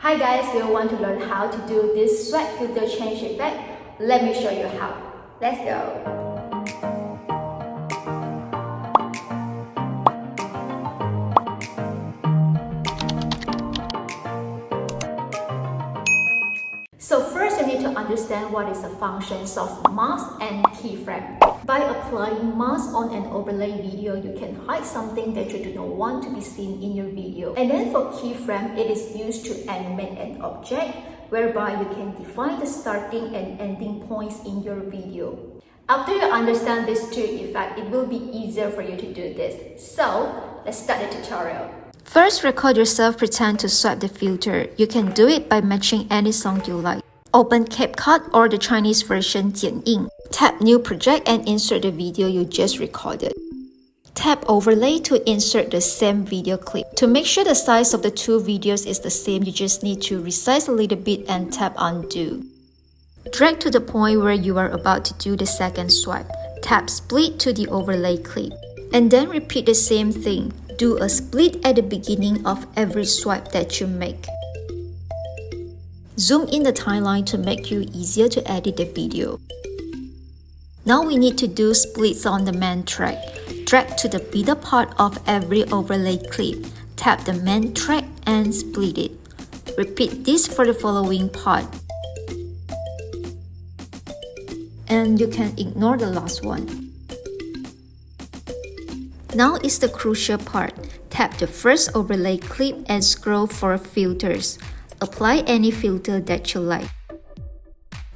Hi guys, do you want to learn how to do this swipe filter change effect? Let me show you how. Let's go. So first you need to understand what is the functions of mask and keyframe. By applying mask on an overlay video, you can hide something that you do not want to be seen in your video. And then for keyframe, it is used to animate an object, whereby you can define the starting and ending points in your video. After you understand these two effects, it will be easier for you to do this. So let's start the tutorial. First, record yourself pretend to swipe the filter. You can do it by matching any song you like. Open CapCut or the Chinese version 剪映. Tap New Project and insert the video you just recorded. Tap Overlay to insert the same video clip. To make sure the size of the two videos is the same, you just need to resize a little bit and tap Undo. Drag to the point where you are about to do the second swipe. Tap Split to the overlay clip. And then repeat the same thing. Do a split at the beginning of every swipe that you make. Zoom in the timeline to make you easier to edit the video. Now we need to do splits on the main track. Drag to the middle part of every overlay clip. Tap the main track and split it. Repeat this for the following part. And you can ignore the last one. Now is the crucial part. Tap the first overlay clip and scroll for filters. Apply any filter that you like.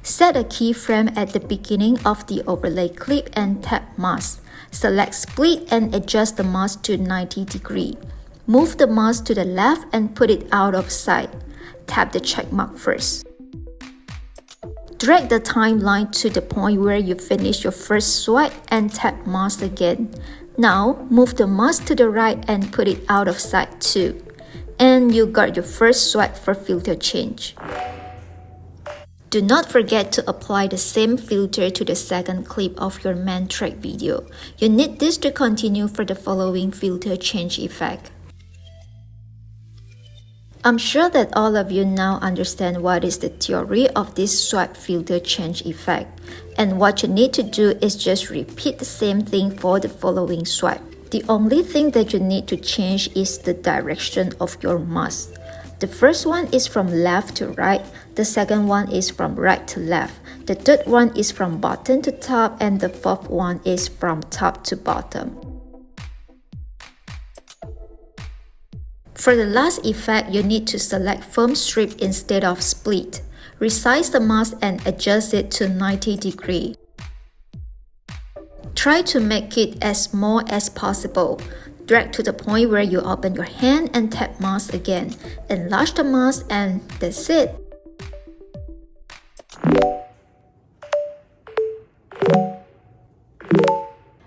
Set a keyframe at the beginning of the overlay clip and tap Mask. Select Split and adjust the mask to 90 degrees. Move the mask to the left and put it out of sight. Tap the check mark first. Drag the timeline to the point where you finish your first swipe and tap Mask again. Now, move the mask to the right and put it out of sight too. And you got your first swipe for filter change. Do not forget to apply the same filter to the second clip of your main track video. You need this to continue for the following filter change effect. I'm sure that all of you now understand what is the theory of this swipe filter change effect. And what you need to do is just repeat the same thing for the following swipe. The only thing that you need to change is the direction of your mask. The first one is from left to right, the second one is from right to left, the third one is from bottom to top, and the fourth one is from top to bottom. For the last effect, you need to select firm strip instead of split. Resize the mask and adjust it to 90 degrees. Try to make it as small as possible. Drag to the point where you open your hand and tap mask again. Enlarge the mask and that's it.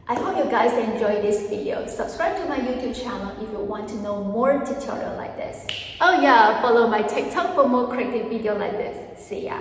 I hope you guys enjoyed this video. Subscribe to my YouTube channel if you want to know more tutorials like this. Oh yeah, follow my TikTok for more creative videos like this. See ya!